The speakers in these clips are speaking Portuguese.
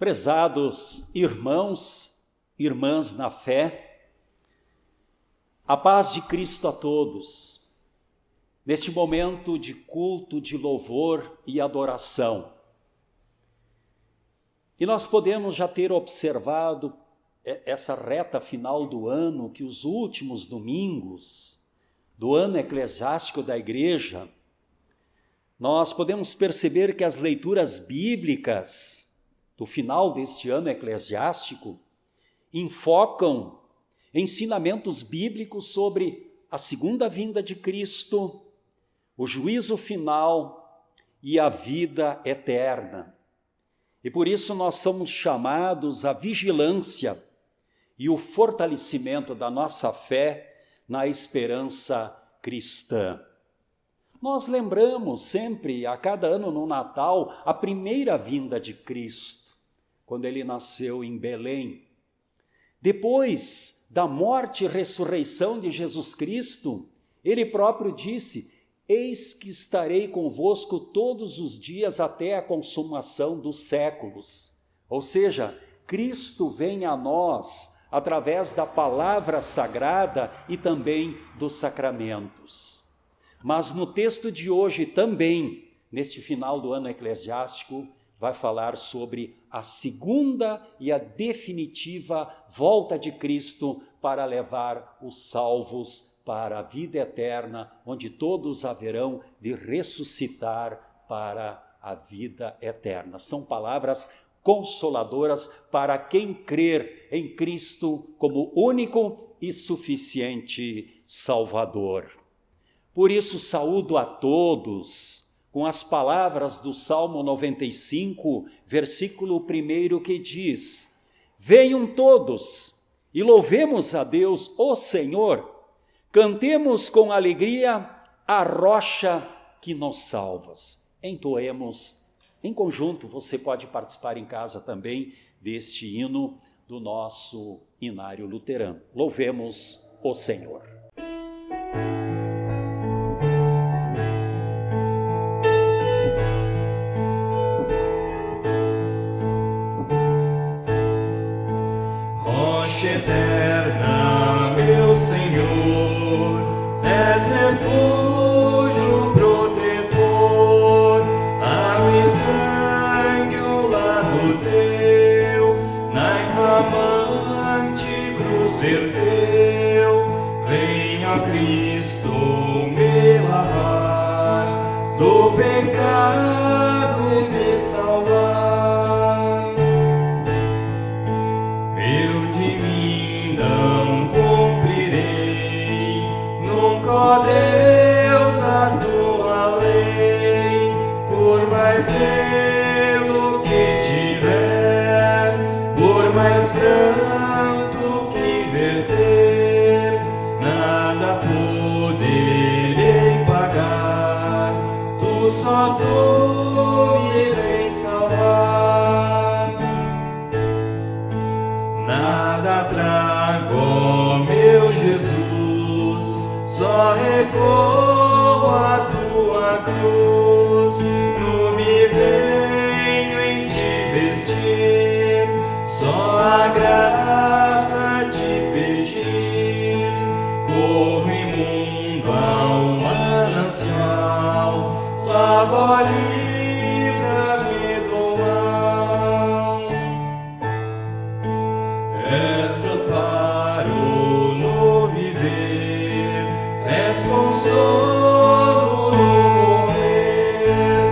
Prezados irmãos, irmãs na fé, a paz de Cristo a todos, neste momento de culto, de louvor e adoração. E nós podemos já ter observado essa reta final do ano, que os últimos domingos do ano eclesiástico da igreja, nós podemos perceber que as leituras bíblicas do final deste ano eclesiástico enfocam ensinamentos bíblicos sobre a segunda vinda de Cristo, o juízo final e a vida eterna. E por isso nós somos chamados à vigilância e o fortalecimento da nossa fé na esperança cristã. Nós lembramos sempre, a cada ano no Natal, a primeira vinda de Cristo, quando ele nasceu em Belém. Depois da morte e ressurreição de Jesus Cristo, ele próprio disse: eis que estarei convosco todos os dias até a consumação dos séculos. Ou seja, Cristo vem a nós através da palavra sagrada e também dos sacramentos. Mas no texto de hoje também, neste final do ano eclesiástico, vai falar sobre a segunda e a definitiva volta de Cristo para levar os salvos para a vida eterna, onde todos haverão de ressuscitar para a vida eterna. São palavras consoladoras para quem crer em Cristo como único e suficiente Salvador. Por isso, saúdo a todos com as palavras do Salmo 95, versículo 1, que diz: venham todos e louvemos a Deus, o Senhor, cantemos com alegria a rocha que nos salvas. Entoemos em conjunto, você pode participar em casa também deste hino do nosso inário luterano. Louvemos o Senhor. Eterna, meu Senhor, és refúgio protetor, água e sangue ao lado teu, na inflamante cruz verteu. Venha Cristo me lavar do pecado e me salvar. Ó Deus, a tua lei, por mais zelo que tiver, por mais pranto que verter, nada poderei pagar, tu só tu irei salvar. Nada trago, ó meu Jesus, só recorro à tua cruz, nu me venho em te vestir, só a graça te pedir. Corro imundo ao manancial, lava, ó, livra-me do mal. És amparo no viver, és consolo no morrer,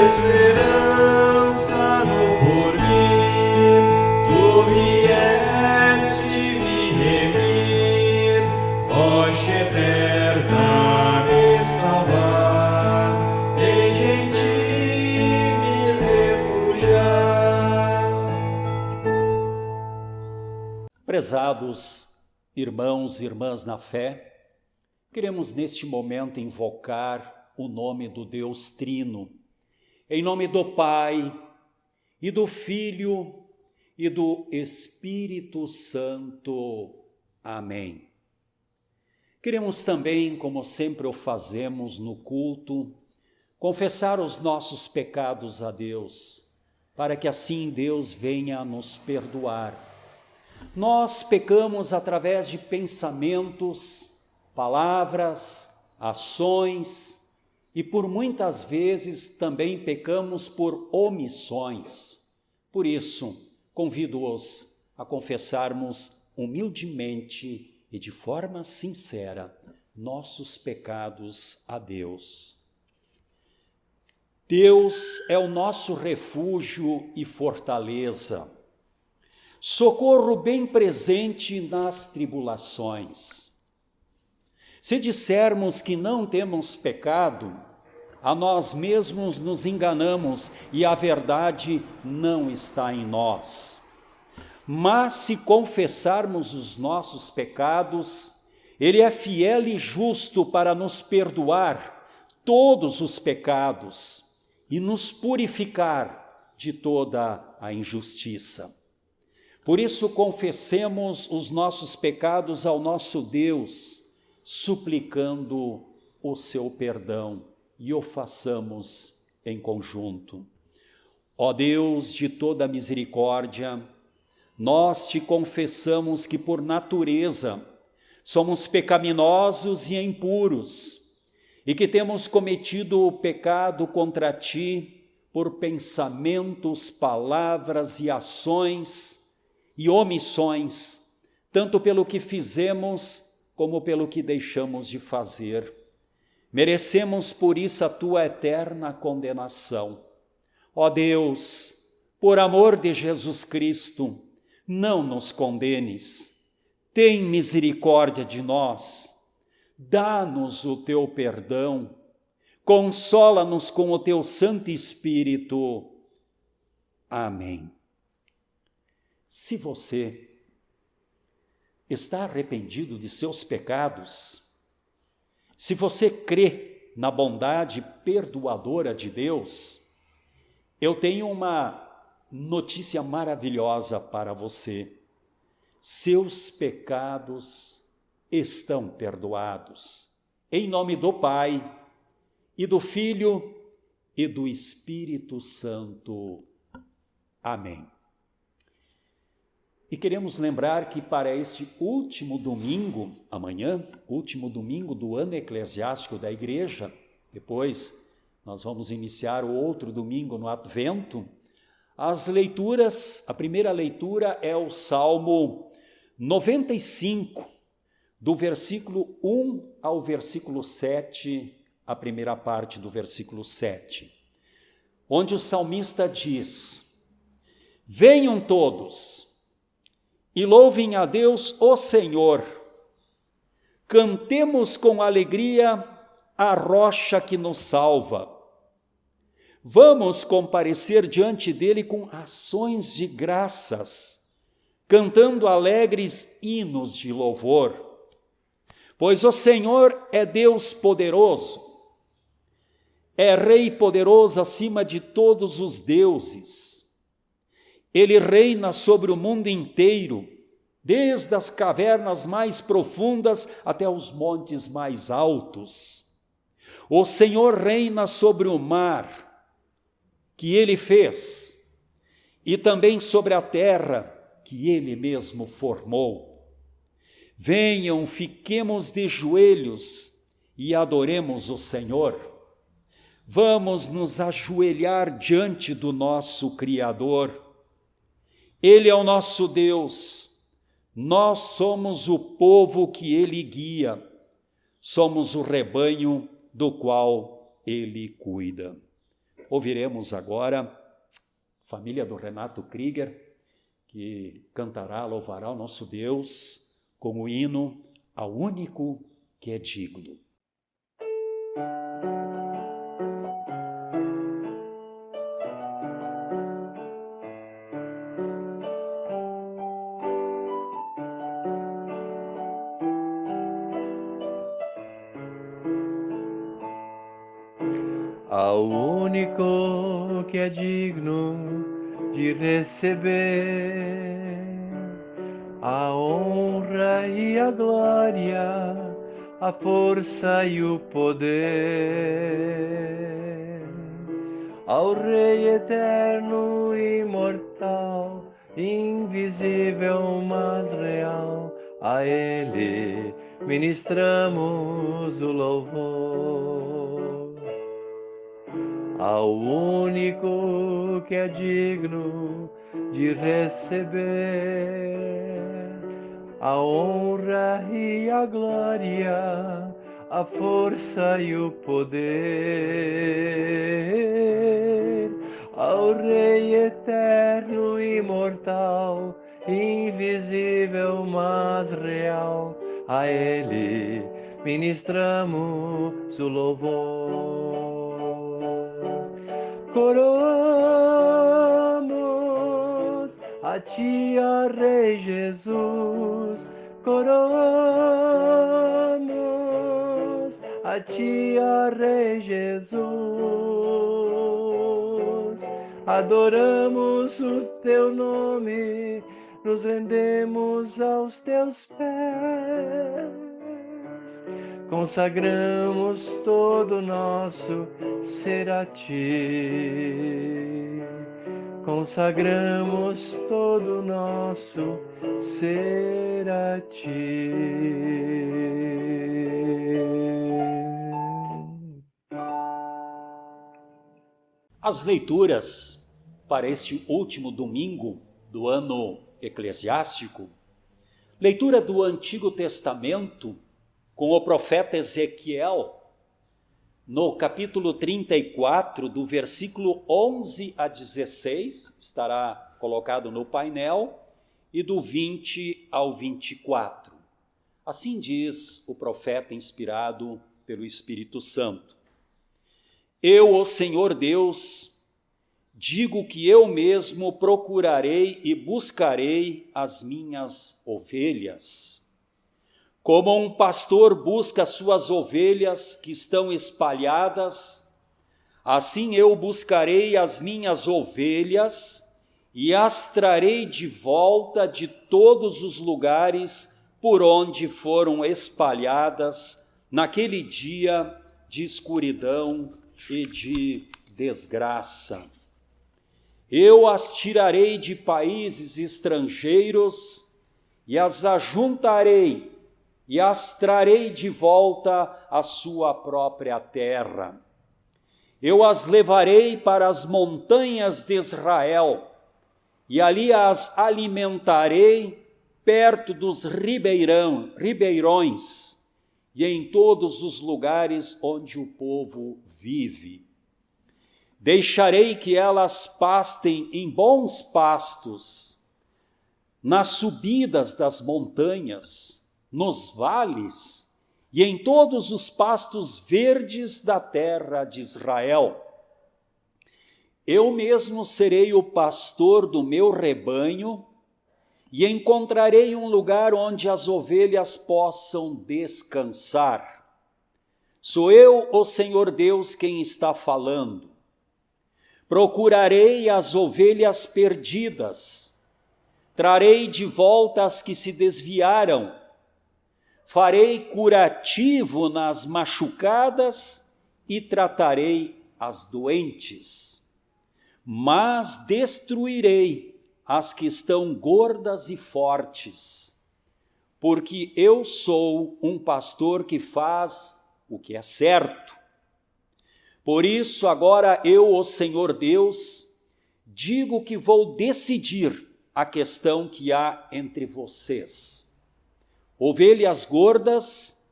esperança no porvir, tu vieste me remir, rocha eterna me salvar, hei em ti me refugiar. Prezados irmãos e irmãs na fé, queremos neste momento invocar o nome do Deus Trino, em nome do Pai, e do Filho, e do Espírito Santo. Amém. Queremos também, como sempre o fazemos no culto, confessar os nossos pecados a Deus, para que assim Deus venha a nos perdoar. Nós pecamos através de pensamentos, palavras, ações e por muitas vezes também pecamos por omissões. Por isso, convido-os a confessarmos humildemente e de forma sincera nossos pecados a Deus. Deus é o nosso refúgio e fortaleza, socorro bem presente nas tribulações. Se dissermos que não temos pecado, a nós mesmos nos enganamos e a verdade não está em nós. Mas se confessarmos os nossos pecados, Ele é fiel e justo para nos perdoar todos os pecados e nos purificar de toda a injustiça. Por isso, confessemos os nossos pecados ao nosso Deus, suplicando o seu perdão, e o façamos em conjunto. Ó Deus de toda misericórdia, nós te confessamos que por natureza somos pecaminosos e impuros, e que temos cometido o pecado contra ti por pensamentos, palavras e ações e omissões, tanto pelo que fizemos como pelo que deixamos de fazer. Merecemos por isso a tua eterna condenação. Ó Deus, por amor de Jesus Cristo, não nos condenes. Tem misericórdia de nós. Dá-nos o teu perdão. Consola-nos com o teu Santo Espírito. Amém. Se você está arrependido de seus pecados, se você crê na bondade perdoadora de Deus, eu tenho uma notícia maravilhosa para você. Seus pecados estão perdoados. Em nome do Pai, e do Filho, e do Espírito Santo. Amém. E queremos lembrar que para este último domingo, amanhã, último domingo do ano eclesiástico da Igreja, depois nós vamos iniciar o outro domingo no Advento, as leituras, a primeira leitura é o Salmo 95, do versículo 1 ao versículo 7, a primeira parte do versículo 7, onde o salmista diz: venham todos e louvem a Deus, o Senhor. Cantemos com alegria a rocha que nos salva. Vamos comparecer diante dele com ações de graças, cantando alegres hinos de louvor. Pois o Senhor é Deus poderoso, é Rei poderoso acima de todos os deuses. Ele reina sobre o mundo inteiro, desde as cavernas mais profundas até os montes mais altos. O Senhor reina sobre o mar, que ele fez, e também sobre a terra, que ele mesmo formou. Venham, fiquemos de joelhos e adoremos o Senhor. Vamos nos ajoelhar diante do nosso Criador. Ele é o nosso Deus, nós somos o povo que Ele guia, somos o rebanho do qual Ele cuida. Ouviremos agora a família do Renato Krieger, que cantará, louvará o nosso Deus com o hino Ao Único que é Digno. Ao único que é digno de receber a honra e a glória, a força e o poder. ao Rei eterno e imortal, invisível mas real, a Ele ministramos o louvor. Ao único que é digno de receber a honra e a glória, a força e o poder, ao Rei eterno e imortal, invisível mas real, a Ele ministramos o louvor. Coroamos a Ti, ó Rei Jesus, coroamos a Ti, ó Rei Jesus, adoramos o Teu nome, nos rendemos aos Teus pés, consagramos todo o nosso ser a Ti, consagramos todo o nosso ser a Ti. As leituras para este último domingo do ano eclesiástico, leitura do Antigo Testamento com o profeta Ezequiel, no capítulo 34, do versículo 11 a 16, estará colocado no painel, e do 20 ao 24. Assim diz o profeta inspirado pelo Espírito Santo. Eu, o Senhor Deus, digo que eu mesmo procurarei e buscarei as minhas ovelhas. Como um pastor busca suas ovelhas que estão espalhadas, assim eu buscarei as minhas ovelhas e as trarei de volta de todos os lugares por onde foram espalhadas naquele dia de escuridão e de desgraça. Eu as tirarei de países estrangeiros e as ajuntarei e as trarei de volta à sua própria terra. Eu as levarei para as montanhas de Israel, e ali as alimentarei perto dos ribeirões, e em todos os lugares onde o povo vive. Deixarei que elas pastem em bons pastos, nas subidas das montanhas, nos vales e em todos os pastos verdes da terra de Israel. Eu mesmo serei o pastor do meu rebanho e encontrarei um lugar onde as ovelhas possam descansar. Sou eu, o Senhor Deus, quem está falando. Procurarei as ovelhas perdidas, trarei de volta as que se desviaram, farei curativo nas machucadas e tratarei as doentes. Mas destruirei as que estão gordas e fortes, porque eu sou um pastor que faz o que é certo. Por isso, agora eu, o Senhor Deus, digo que vou decidir a questão que há entre vocês. Ovelhas gordas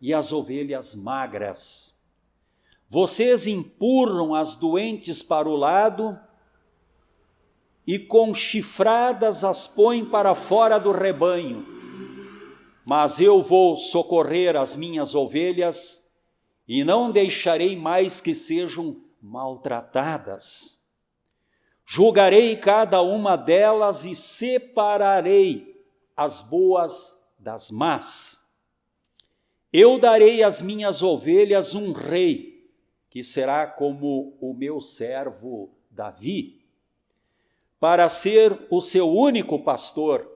e as ovelhas magras. Vocês empurram as doentes para o lado e com chifradas as põem para fora do rebanho. Mas eu vou socorrer as minhas ovelhas e não deixarei mais que sejam maltratadas. Julgarei cada uma delas e separarei as boas das más. Eu darei às minhas ovelhas um rei, que será como o meu servo Davi, para ser o seu único pastor.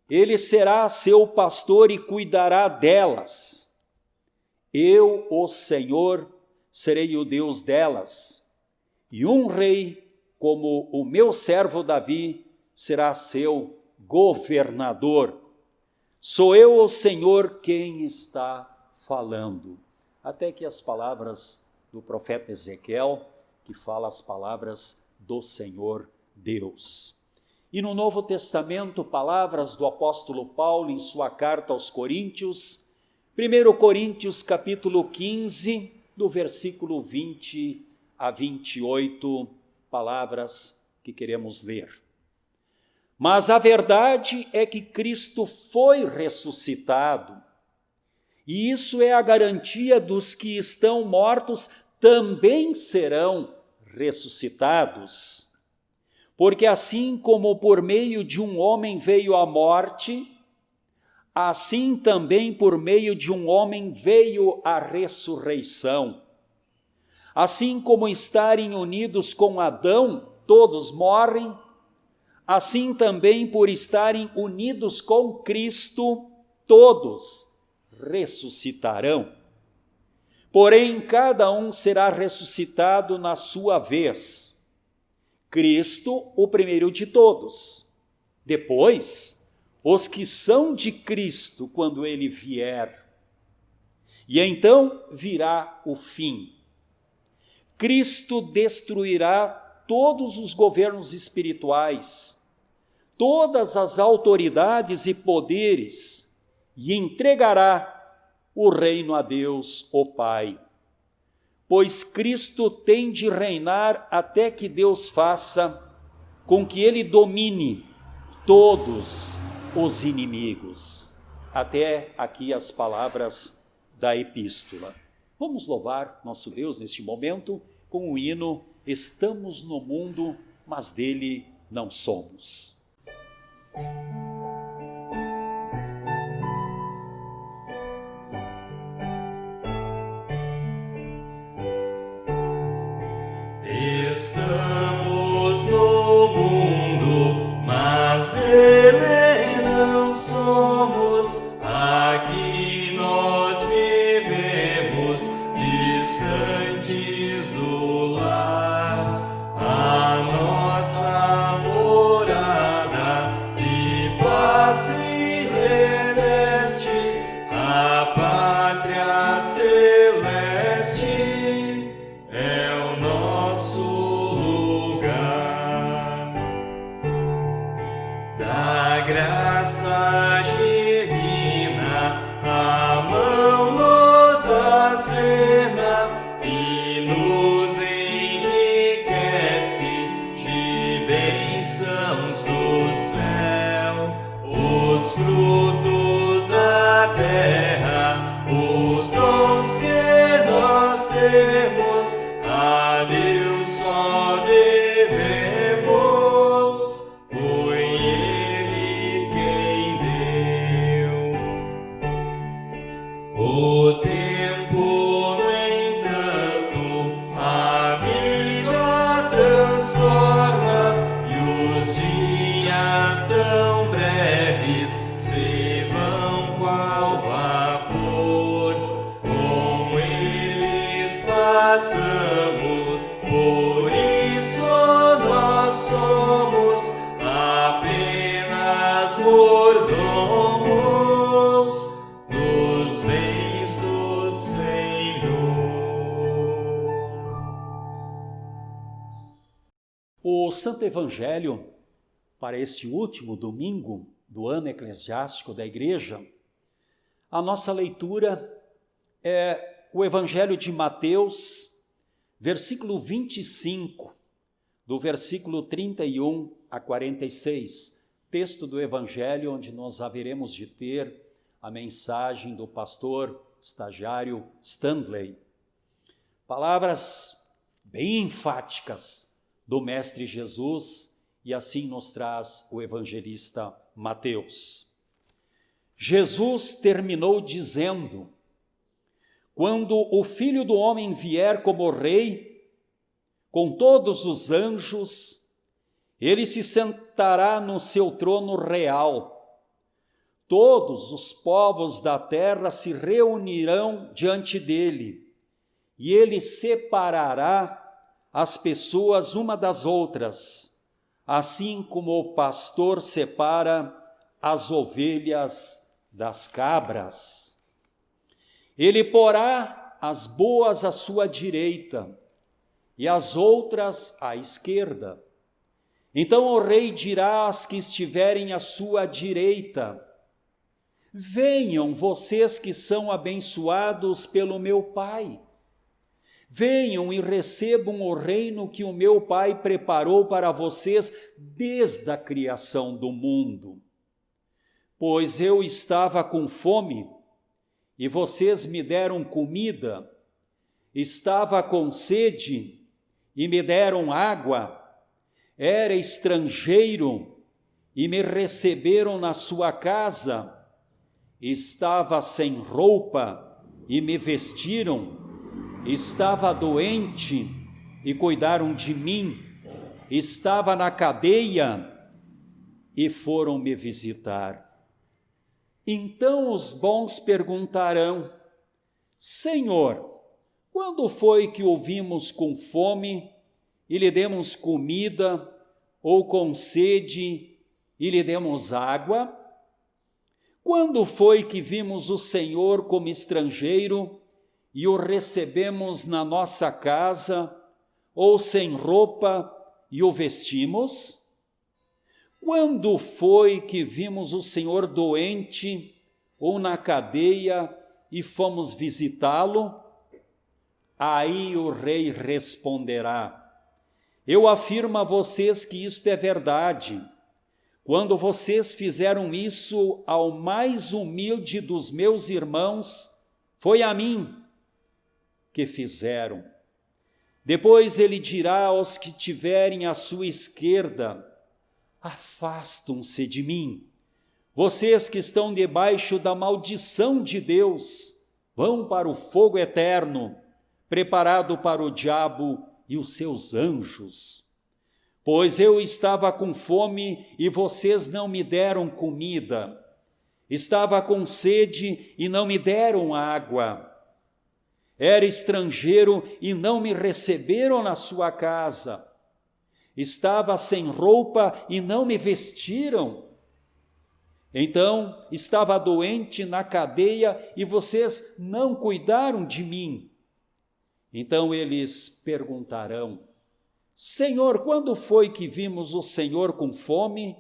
Ele será seu pastor e cuidará delas. Eu, o Senhor, serei o Deus delas, e um rei como o meu servo Davi será seu governador. Sou eu, o Senhor, quem está falando. Até que as palavras do profeta Ezequiel, que fala as palavras do Senhor Deus. E no Novo Testamento, palavras do apóstolo Paulo em sua carta aos Coríntios, 1 Coríntios capítulo 15, do versículo 20 a 28, palavras que queremos ler. Mas a verdade é que Cristo foi ressuscitado, e isso é a garantia dos que estão mortos também serão ressuscitados. Porque assim como por meio de um homem veio a morte, assim também por meio de um homem veio a ressurreição. Assim como estarem unidos com Adão, todos morrem, assim também por estarem unidos com Cristo, todos ressuscitarão. Porém, cada um será ressuscitado na sua vez. Cristo, o primeiro de todos. Depois, os que são de Cristo quando ele vier. E então virá o fim. Cristo destruirá todos os governos espirituais, todas as autoridades e poderes, e entregará o reino a Deus, o Pai. Pois Cristo tem de reinar até que Deus faça com que ele domine todos os inimigos. Até aqui as palavras da epístola. Vamos louvar nosso Deus neste momento com o hino Estamos no mundo, mas dele não somos. Estamos no mundo, mas dele não somos. Aqui nós vivemos distantes do lar. A nossa morada de paz se reveste, a pátria celeste é o nosso lugar. Da graça divina a mão nos acena e nos enriquece de bênçãos do céu. Os frutos da terra, os dons que nós temos, a Deus só devemos. Foi Ele quem deu. O tempo, no entanto, a vida transforma, e os dias tão breves se vão qual vapor. Com eles passamos, por isso nós somos apenas mordomos dos bens do Senhor. O Santo Evangelho para este último domingo do ano eclesiástico da Igreja, a nossa leitura é o Evangelho de Mateus, versículo 25, do versículo 31 a 46, texto do Evangelho onde nós haveremos de ter a mensagem do pastor estagiário Stanley. Palavras bem enfáticas do Mestre Jesus, e assim nos traz o evangelista Mateus. Jesus terminou dizendo: quando o Filho do Homem vier como rei, com todos os anjos, ele se sentará no seu trono real. Todos os povos da terra se reunirão diante dele, e ele separará as pessoas uma das outras, assim como o pastor separa as ovelhas das cabras. Ele porá as boas à sua direita e as outras à esquerda. Então o rei dirá às que estiverem à sua direita: venham vocês que são abençoados pelo meu Pai. Venham e recebam o reino que o meu Pai preparou para vocês desde a criação do mundo. Pois eu estava com fome e vocês me deram comida, estava com sede e me deram água, era estrangeiro e me receberam na sua casa, estava sem roupa e me vestiram, estava doente e cuidaram de mim, estava na cadeia e foram me visitar. Então os bons perguntarão: Senhor, quando foi que o vimos com fome e lhe demos comida, ou com sede e lhe demos água? Quando foi que vimos o Senhor como estrangeiro e o recebemos na nossa casa, ou sem roupa e o vestimos? Quando foi que vimos o Senhor doente ou na cadeia e fomos visitá-lo? Aí o rei responderá: eu afirmo a vocês que isto é verdade. Quando vocês fizeram isso ao mais humilde dos meus irmãos, foi a mim que fizeram. Depois ele dirá aos que tiverem à sua esquerda: afastam-se de mim, vocês que estão debaixo da maldição de Deus, vão para o fogo eterno, preparado para o diabo e os seus anjos. Pois eu estava com fome e vocês não me deram comida, estava com sede e não me deram água, era estrangeiro e não me receberam na sua casa, estava sem roupa e não me vestiram. Então estava doente na cadeia e vocês não cuidaram de mim. Então eles perguntarão: Senhor, quando foi que vimos o Senhor com fome,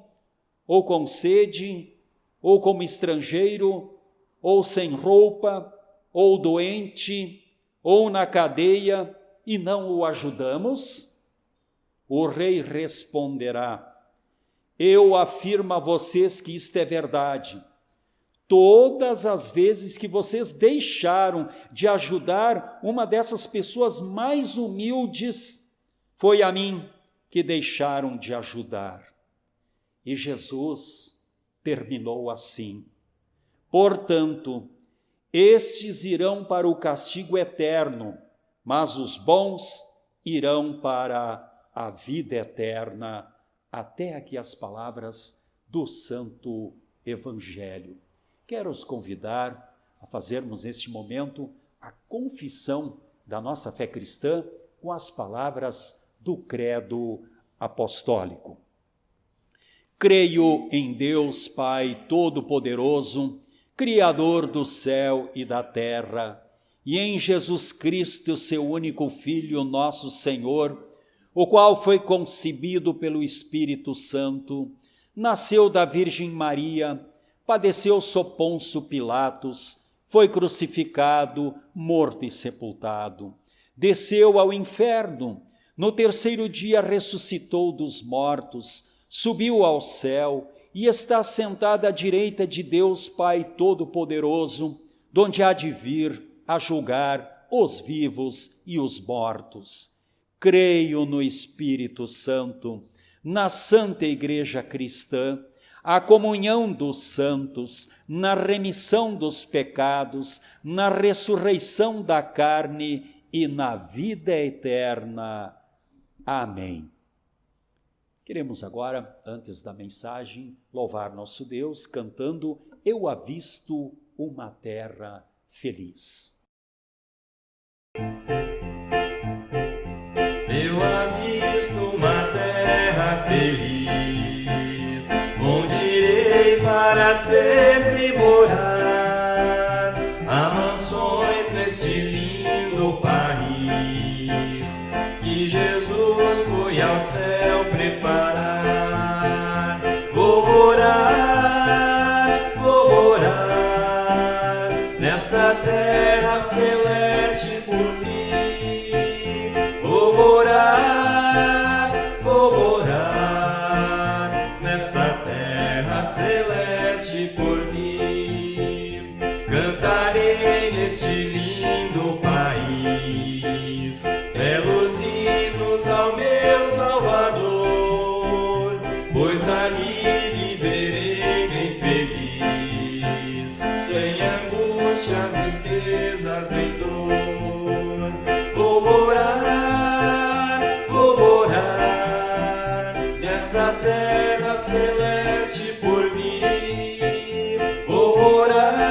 ou com sede, ou como estrangeiro, ou sem roupa, ou doente, ou na cadeia, e não o ajudamos? O rei responderá: eu afirmo a vocês que isto é verdade. Todas as vezes que vocês deixaram de ajudar uma dessas pessoas mais humildes, foi a mim que deixaram de ajudar. E Jesus terminou assim: portanto, estes irão para o castigo eterno, mas os bons irão para a vida eterna. Até aqui as palavras do Santo Evangelho. Quero os convidar a fazermos neste momento a confissão da nossa fé cristã com as palavras do credo apostólico. Creio em Deus Pai Todo-Poderoso, Criador do céu e da terra, e em Jesus Cristo, seu único Filho, nosso Senhor, o qual foi concebido pelo Espírito Santo, nasceu da Virgem Maria, padeceu sob Pôncio Pilatos, foi crucificado, morto e sepultado, desceu ao inferno, no terceiro dia ressuscitou dos mortos, subiu ao céu e está sentado à direita de Deus Pai Todo-Poderoso, donde há de vir a julgar os vivos e os mortos. Creio no Espírito Santo, na Santa Igreja Cristã, a comunhão dos santos, na remissão dos pecados, na ressurreição da carne e na vida eterna. Amém. Queremos agora, antes da mensagem, louvar nosso Deus cantando Eu Avisto uma Terra Feliz. Eu feliz, onde irei para sempre morar. Há mansões neste lindo país, que Jesus foi ao céu preparar. Vou morar nessa terra celeste por vir. Vou morar nessa terra celeste por vir. Cantarei neste lindo país belos hinos ao meu Salvador, pois ali viverei bem feliz, sem angústias, tristezas nem dor. Vou morar nessa terra celeste por vir. Vou morar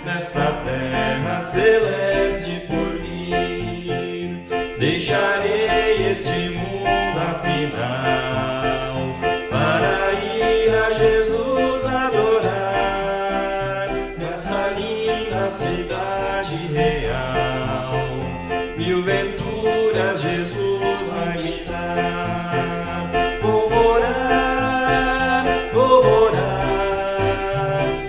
nessa terra celeste por vir. Deixarei este mundo afinal para ir a Jesus adorar nessa linda cidade real. Mil venturas Jesus vai me dar. Vou morar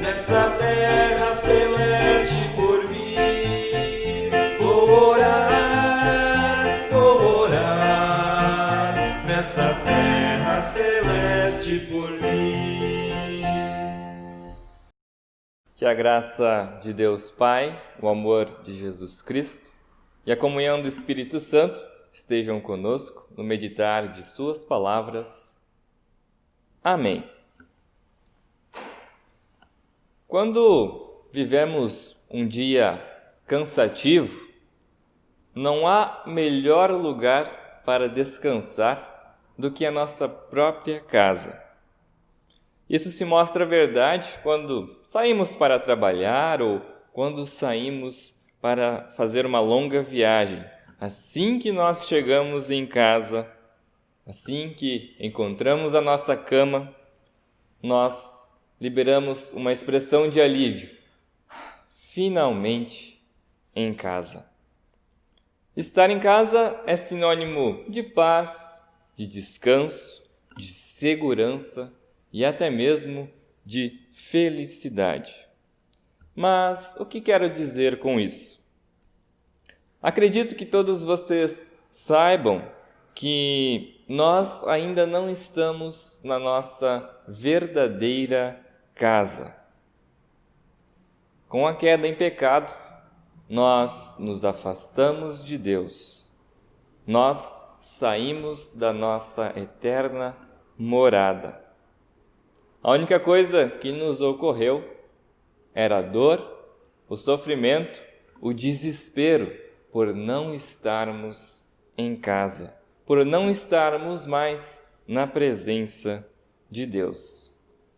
nessa terra celeste por vir. Vou morar nessa terra celeste por vir. Que a graça de Deus Pai, o amor de Jesus Cristo e a comunhão do Espírito Santo estejam conosco no meditar de suas palavras. Amém. Quando vivemos um dia cansativo, não há melhor lugar para descansar do que a nossa própria casa. Isso se mostra verdade quando saímos para trabalhar ou quando saímos para fazer uma longa viagem. Assim que nós chegamos em casa, assim que encontramos a nossa cama, nós liberamos uma expressão de alívio. Finalmente em casa. Estar em casa é sinônimo de paz, de descanso, de segurança e até mesmo de felicidade. Mas o que quero dizer com isso? Acredito que todos vocês saibam que nós ainda não estamos na nossa verdadeira casa. Com a queda em pecado, nós nos afastamos de Deus. Nós saímos da nossa eterna morada. A única coisa que nos ocorreu era a dor, o sofrimento, o desespero por não estarmos em casa, por não estarmos mais na presença de Deus.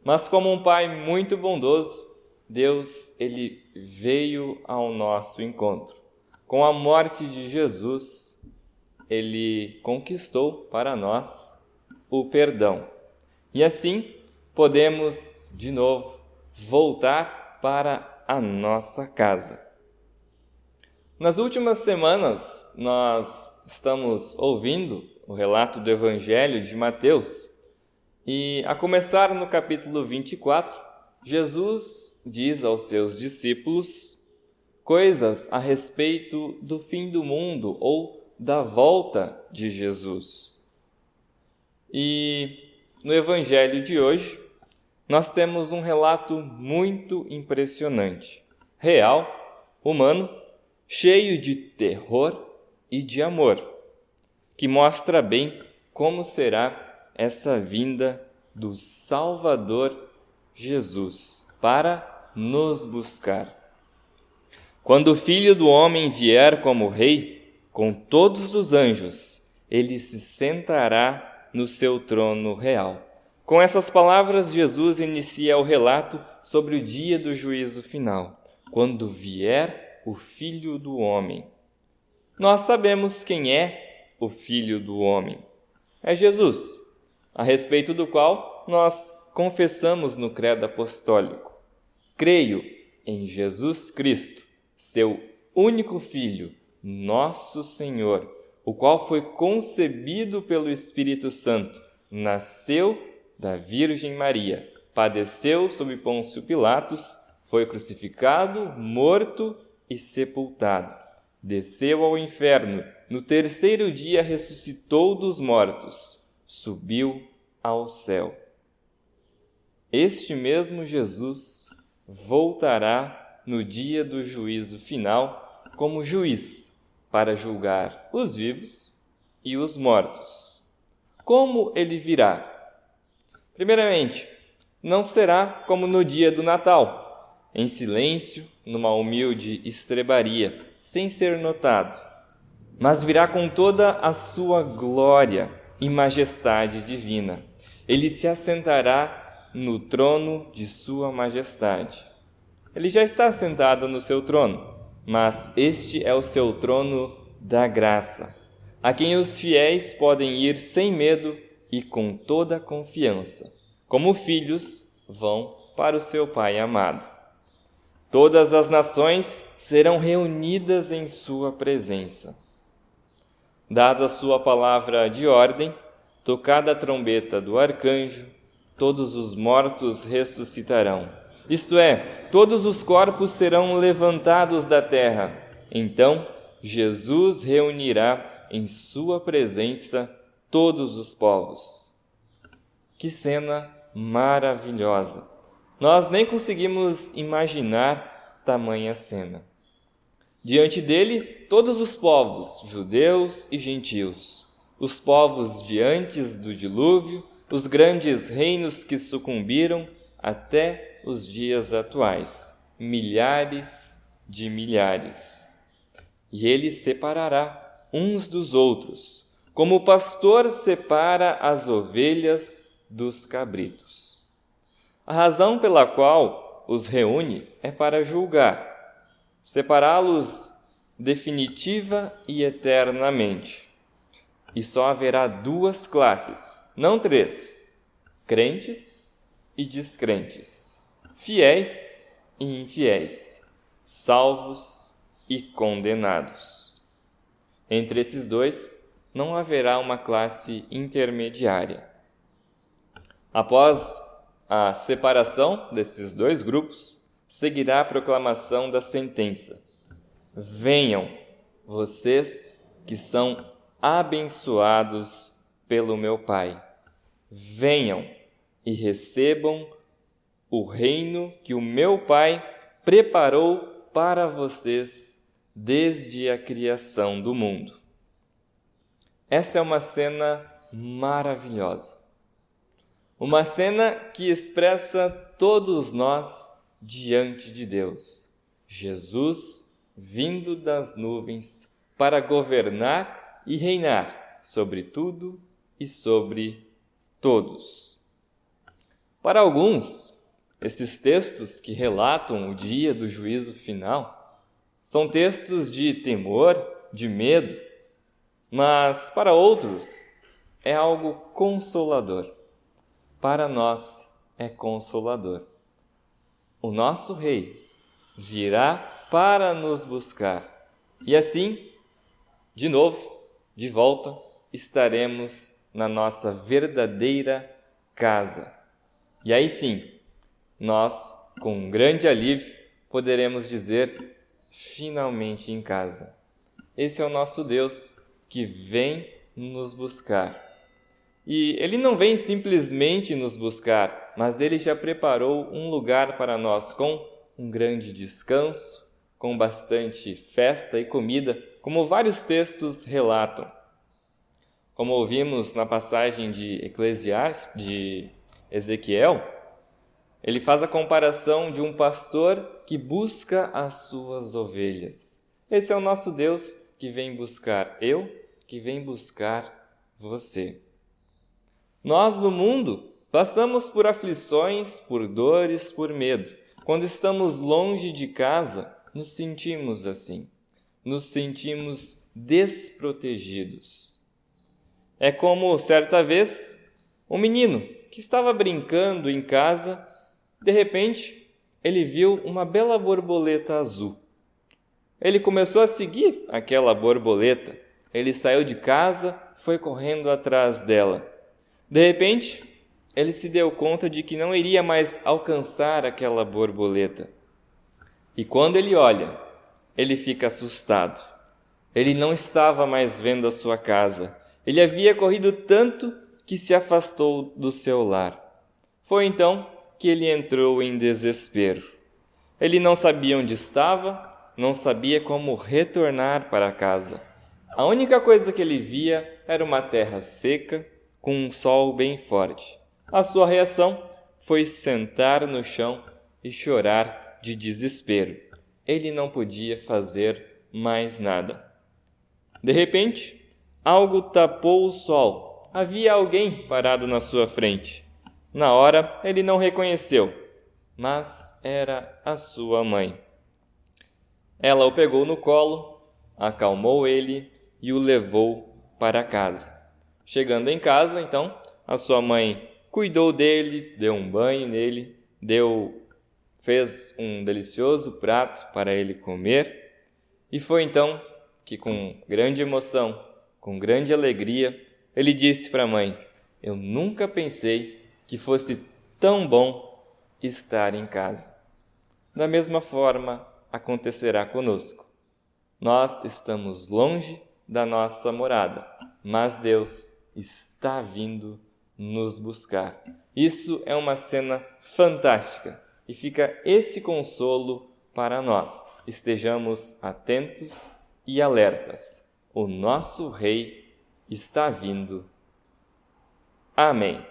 Mas como um Pai muito bondoso, Deus, Ele veio ao nosso encontro. Com a morte de Jesus, Ele conquistou para nós o perdão. E assim, podemos, de novo, voltar para a nossa casa. Nas últimas semanas, nós estamos ouvindo o relato do Evangelho de Mateus e, a começar no capítulo 24, Jesus diz aos seus discípulos coisas a respeito do fim do mundo ou da volta de Jesus. E no Evangelho de hoje, nós temos um relato muito impressionante, real, humano, cheio de terror e de amor, que mostra bem como será essa vinda do Salvador Jesus para nos buscar. Quando o Filho do Homem vier como Rei, com todos os anjos, ele se sentará no seu trono real. Com essas palavras, Jesus inicia o relato sobre o dia do juízo final, quando vier o Filho do Homem. Nós sabemos quem é o Filho do Homem. É Jesus, a respeito do qual nós confessamos no credo apostólico: creio em Jesus Cristo, seu único Filho, nosso Senhor, o qual foi concebido pelo Espírito Santo, nasceu da Virgem Maria, padeceu sob Pôncio Pilatos, foi crucificado, morto e sepultado. Desceu ao inferno, no terceiro dia ressuscitou dos mortos, subiu ao céu. Este mesmo Jesus voltará no dia do juízo final como juiz para julgar os vivos e os mortos. Como ele virá? Primeiramente, não será como no dia do Natal, em silêncio, numa humilde estrebaria, sem ser notado, mas virá com toda a sua glória e majestade divina. Ele se assentará no trono de sua majestade. Ele já está sentado no seu trono, mas este é o seu trono da graça, a quem os fiéis podem ir sem medo e com toda a confiança, como filhos vão para o seu Pai amado. Todas as nações serão reunidas em sua presença. Dada sua palavra de ordem, tocada a trombeta do arcanjo, todos os mortos ressuscitarão. Isto é, todos os corpos serão levantados da terra. Então, Jesus reunirá em sua presença todos os povos. Que cena maravilhosa! Nós nem conseguimos imaginar tamanha cena. Diante dele, todos os povos, judeus e gentios, os povos de antes do dilúvio, os grandes reinos que sucumbiram até os dias atuais, milhares de milhares. E ele separará uns dos outros, como o pastor separa as ovelhas dos cabritos. A razão pela qual os reúne é para julgar, separá-los definitiva e eternamente. E só haverá duas classes, não três: crentes e descrentes, fiéis e infiéis, salvos e condenados. Entre esses dois não haverá uma classe intermediária. Após a separação desses dois grupos, seguirá a proclamação da sentença: venham, vocês que são abençoados pelo meu Pai. Venham e recebam o reino que o meu Pai preparou para vocês desde a criação do mundo. Essa é uma cena maravilhosa. Uma cena que expressa todos nós diante de Deus. Jesus vindo das nuvens para governar e reinar sobre tudo e sobre todos. Para alguns, esses textos que relatam o dia do juízo final são textos de temor, de medo, mas para outros é algo consolador. Para nós é consolador. O nosso Rei virá para nos buscar. E assim, de novo, de volta, estaremos na nossa verdadeira casa. E aí sim, nós, com um grande alívio, poderemos dizer: finalmente em casa. Esse é o nosso Deus que vem nos buscar. E Ele não vem simplesmente nos buscar, mas Ele já preparou um lugar para nós com um grande descanso, com bastante festa e comida, como vários textos relatam. Como ouvimos na passagem de de Ezequiel, ele faz a comparação de um pastor que busca as suas ovelhas. Esse é o nosso Deus que vem buscar que vem buscar você. Nós, no mundo, passamos por aflições, por dores, por medo. Quando estamos longe de casa, nos sentimos assim. Nos sentimos desprotegidos. É como certa vez um menino que estava brincando em casa, de repente ele viu uma bela borboleta azul. Ele começou a seguir aquela borboleta. Ele saiu de casa, foi correndo atrás dela. De repente, ele se deu conta de que não iria mais alcançar aquela borboleta. E quando ele olha, ele fica assustado. Ele não estava mais vendo a sua casa. Ele havia corrido tanto que se afastou do seu lar. Foi então que ele entrou em desespero. Ele não sabia onde estava, não sabia como retornar para casa. A única coisa que ele via era uma terra seca, com um sol bem forte. A sua reação foi sentar no chão e chorar de desespero. Ele não podia fazer mais nada. De repente, algo tapou o sol. Havia alguém parado na sua frente. Na hora, ele não reconheceu, mas era a sua mãe. Ela o pegou no colo, acalmou ele e o levou para casa. Chegando em casa, então, a sua mãe cuidou dele, deu um banho nele, fez um delicioso prato para ele comer, e foi então que, com grande emoção, com grande alegria, ele disse para a mãe: "Eu nunca pensei que fosse tão bom estar em casa." Da mesma forma, acontecerá conosco. Nós estamos longe da nossa morada, mas Deus está vindo nos buscar. Isso é uma cena fantástica e fica esse consolo para nós. Estejamos atentos e alertas. O nosso Rei está vindo. Amém.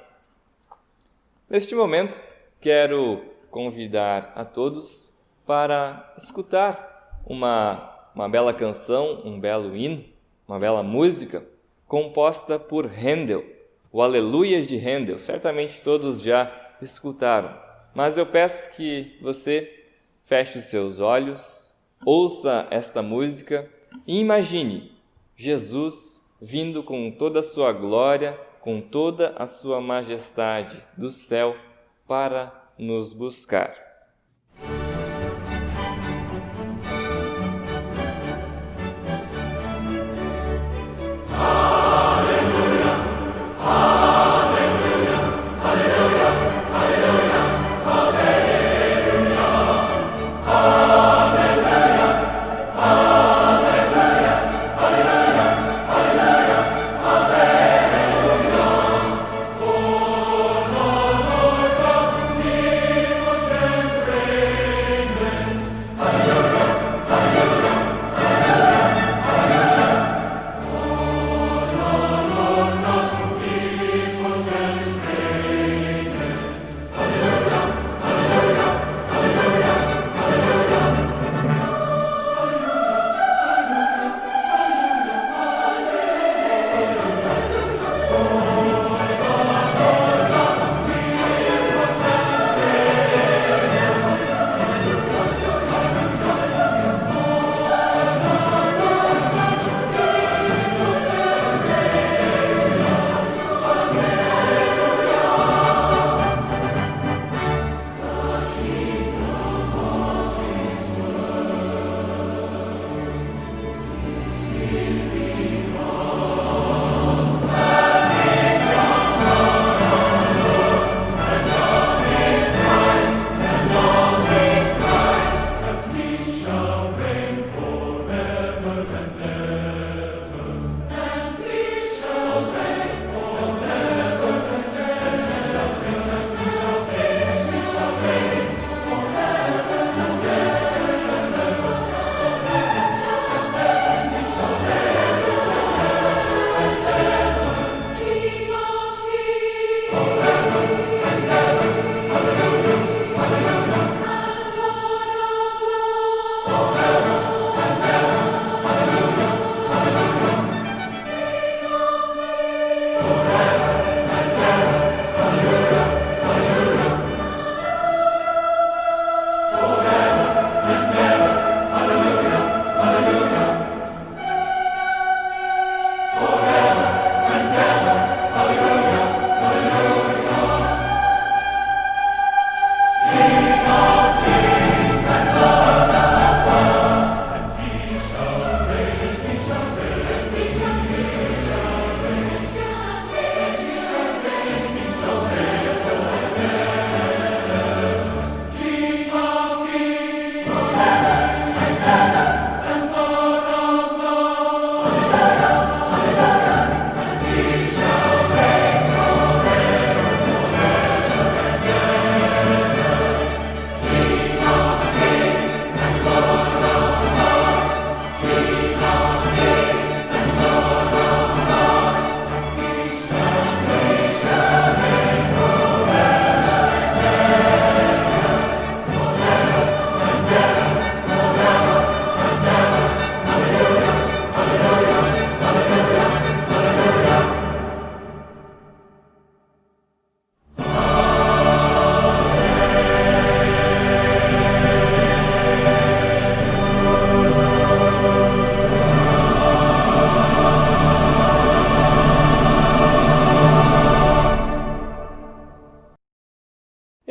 Neste momento, quero convidar a todos para escutar uma bela canção, um belo hino, uma bela música composta por Handel, o Aleluias de Handel. Certamente todos já escutaram, mas eu peço que você feche os seus olhos, ouça esta música e imagine Jesus vindo com toda a sua glória, com toda a sua majestade do céu para nos buscar.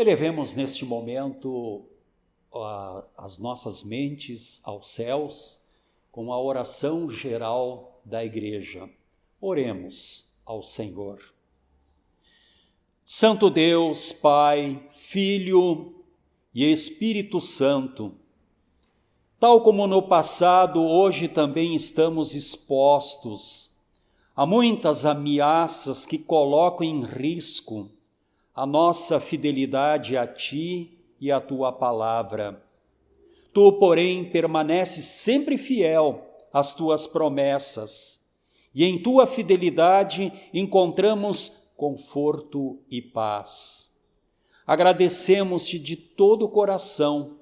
Elevemos neste momento as nossas mentes aos céus com a oração geral da Igreja. Oremos ao Senhor. Santo Deus, Pai, Filho e Espírito Santo, tal como no passado, hoje também estamos expostos a muitas ameaças que colocam em risco a nossa fidelidade a Ti e a Tua palavra. Tu, porém, permaneces sempre fiel às Tuas promessas, e em Tua fidelidade encontramos conforto e paz. Agradecemos-te de todo o coração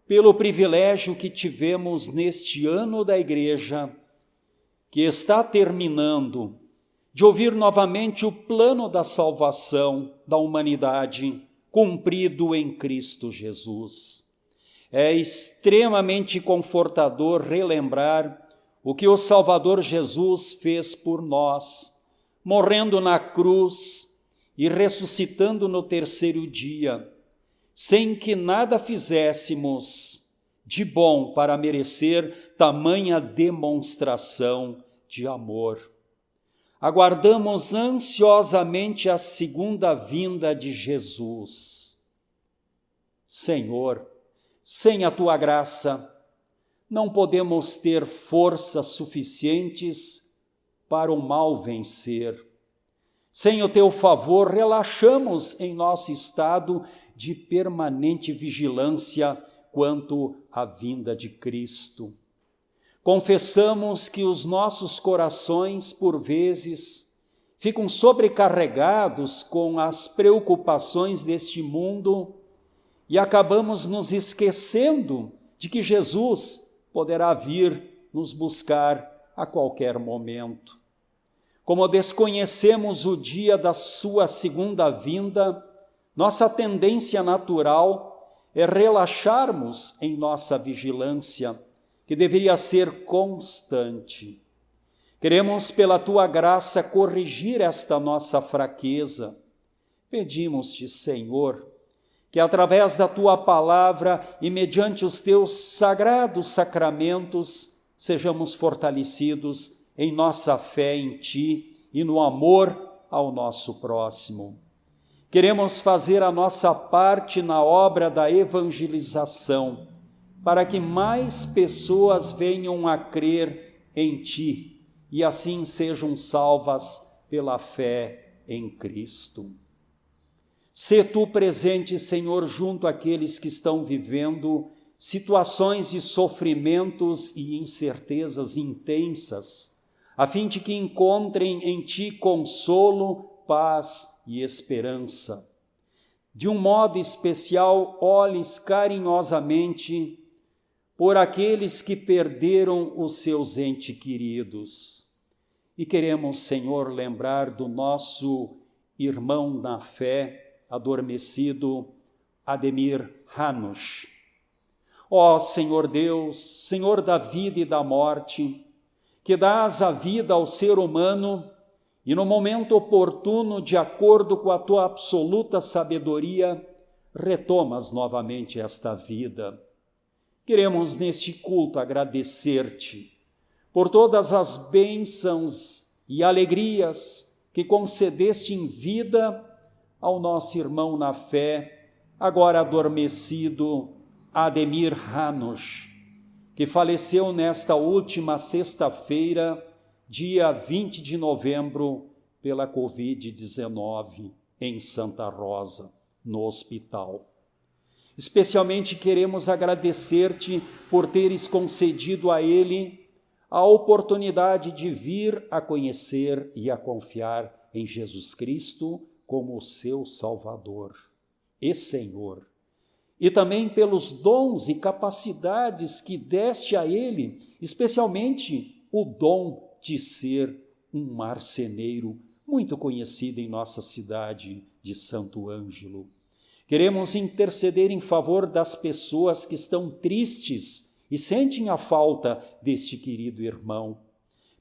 pelo privilégio que tivemos neste ano da Igreja, que está terminando, de ouvir novamente o plano da salvação da humanidade cumprido em Cristo Jesus. É extremamente confortador relembrar o que o Salvador Jesus fez por nós, morrendo na cruz e ressuscitando no terceiro dia, sem que nada fizéssemos de bom para merecer tamanha demonstração de amor. Aguardamos ansiosamente a segunda vinda de Jesus. Senhor, sem a Tua graça, não podemos ter forças suficientes para o mal vencer. Sem o Teu favor, relaxamos em nosso estado de permanente vigilância quanto à vinda de Cristo. Confessamos que os nossos corações, por vezes, ficam sobrecarregados com as preocupações deste mundo e acabamos nos esquecendo de que Jesus poderá vir nos buscar a qualquer momento. Como desconhecemos o dia da sua segunda vinda, nossa tendência natural é relaxarmos em nossa vigilância, que deveria ser constante. Queremos, pela Tua graça, corrigir esta nossa fraqueza. Pedimos-te, Senhor, que através da Tua palavra e mediante os Teus sagrados sacramentos, sejamos fortalecidos em nossa fé em Ti e no amor ao nosso próximo. Queremos fazer a nossa parte na obra da evangelização, para que mais pessoas venham a crer em Ti e assim sejam salvas pela fé em Cristo. Sê Tu presente, Senhor, junto àqueles que estão vivendo situações de sofrimentos e incertezas intensas, a fim de que encontrem em Ti consolo, paz e esperança. De um modo especial, olhes carinhosamente por aqueles que perderam os seus entes queridos. E queremos, Senhor, lembrar do nosso irmão na fé, adormecido, Ademir Hanush. Ó Senhor Deus, Senhor da vida e da morte, que dás a vida ao ser humano e no momento oportuno, de acordo com a Tua absoluta sabedoria, retomas novamente esta vida. Queremos neste culto agradecer-te por todas as bênçãos e alegrias que concedeste em vida ao nosso irmão na fé, agora adormecido, Ademir Hanush, que faleceu nesta última sexta-feira, dia 20 de novembro, pela Covid-19, em Santa Rosa, no hospital. Especialmente queremos agradecer-te por teres concedido a ele a oportunidade de vir a conhecer e a confiar em Jesus Cristo como o seu Salvador e Senhor. E também pelos dons e capacidades que deste a ele, especialmente o dom de ser um marceneiro muito conhecido em nossa cidade de Santo Ângelo. Queremos interceder em favor das pessoas que estão tristes e sentem a falta deste querido irmão.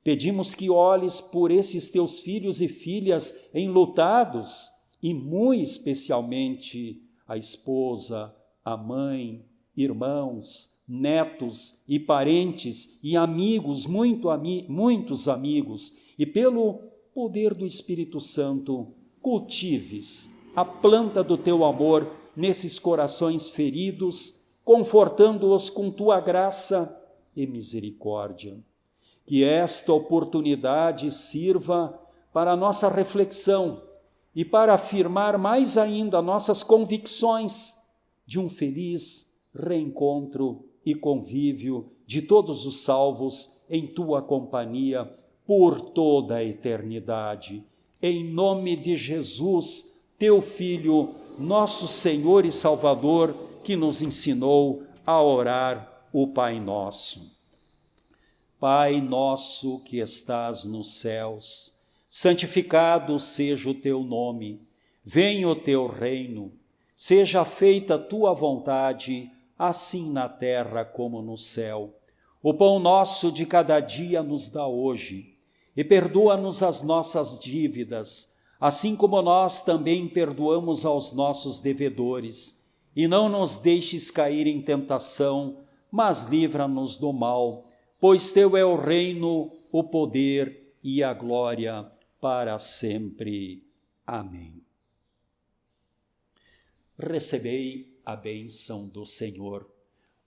Pedimos que olhes por esses teus filhos e filhas enlutados e, muito especialmente, a esposa, a mãe, irmãos, netos e parentes e amigos, muitos amigos, e pelo poder do Espírito Santo, cultives a planta do teu amor nesses corações feridos, confortando-os com tua graça e misericórdia. Que esta oportunidade sirva para a nossa reflexão e para afirmar mais ainda nossas convicções de um feliz reencontro e convívio de todos os salvos em tua companhia por toda a eternidade. Em nome de Jesus, teu Filho, nosso Senhor e Salvador, que nos ensinou a orar o Pai Nosso. Pai nosso que estás nos céus, santificado seja o teu nome, venha o teu reino, seja feita a tua vontade, assim na terra como no céu. O pão nosso de cada dia nos dá hoje, e perdoa-nos as nossas dívidas, assim como nós também perdoamos aos nossos devedores. E não nos deixes cair em tentação, mas livra-nos do mal, pois teu é o reino, o poder e a glória para sempre. Amém. Recebei a bênção do Senhor.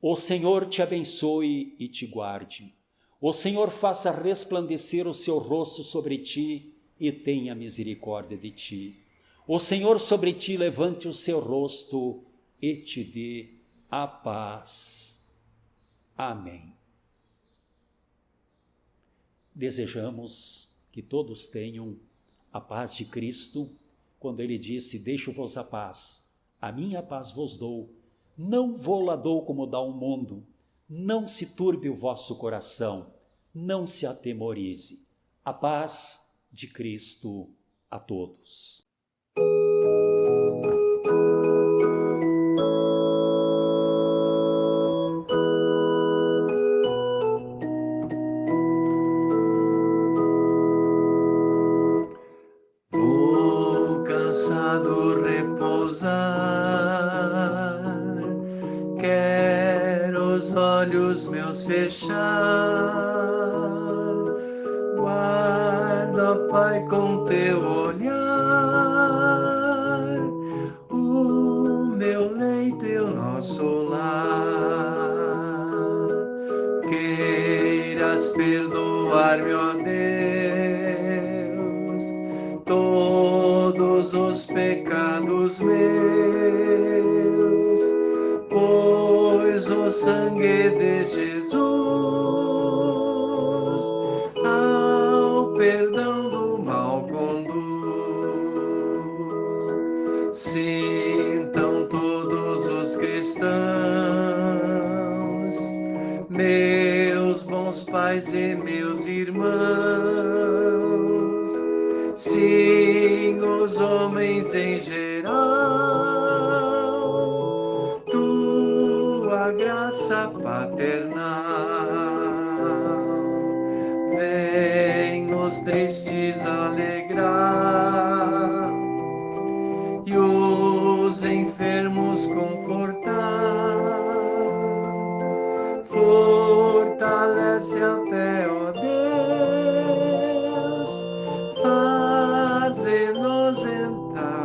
O Senhor te abençoe e te guarde. O Senhor faça resplandecer o seu rosto sobre ti e tenha misericórdia de ti. O Senhor sobre ti levante o seu rosto e te dê a paz. Amém. Desejamos que todos tenham a paz de Cristo, quando ele disse: deixo-vos a paz, a minha paz vos dou, não vou-la dou como dá o mundo. Não se turbe o vosso coração, não se atemorize. A paz de Cristo a todos. Vou cansado repousar, quero os olhos meus fechar. Guarda, Pai, com teu olhar o meu leito e o nosso lar. Queiras perdoar-me, ó Deus, todos os pecados meus, pois o sangue de Jesus ao perdão do mal conduz. Sintam todos os cristãos, meus bons pais e meus irmãos, sim, os homens em geral, tua graça paternal. Vem os tristes alegrar e os enfermos confortar. Fortalece a fé, ó Deus, faze-nos entrar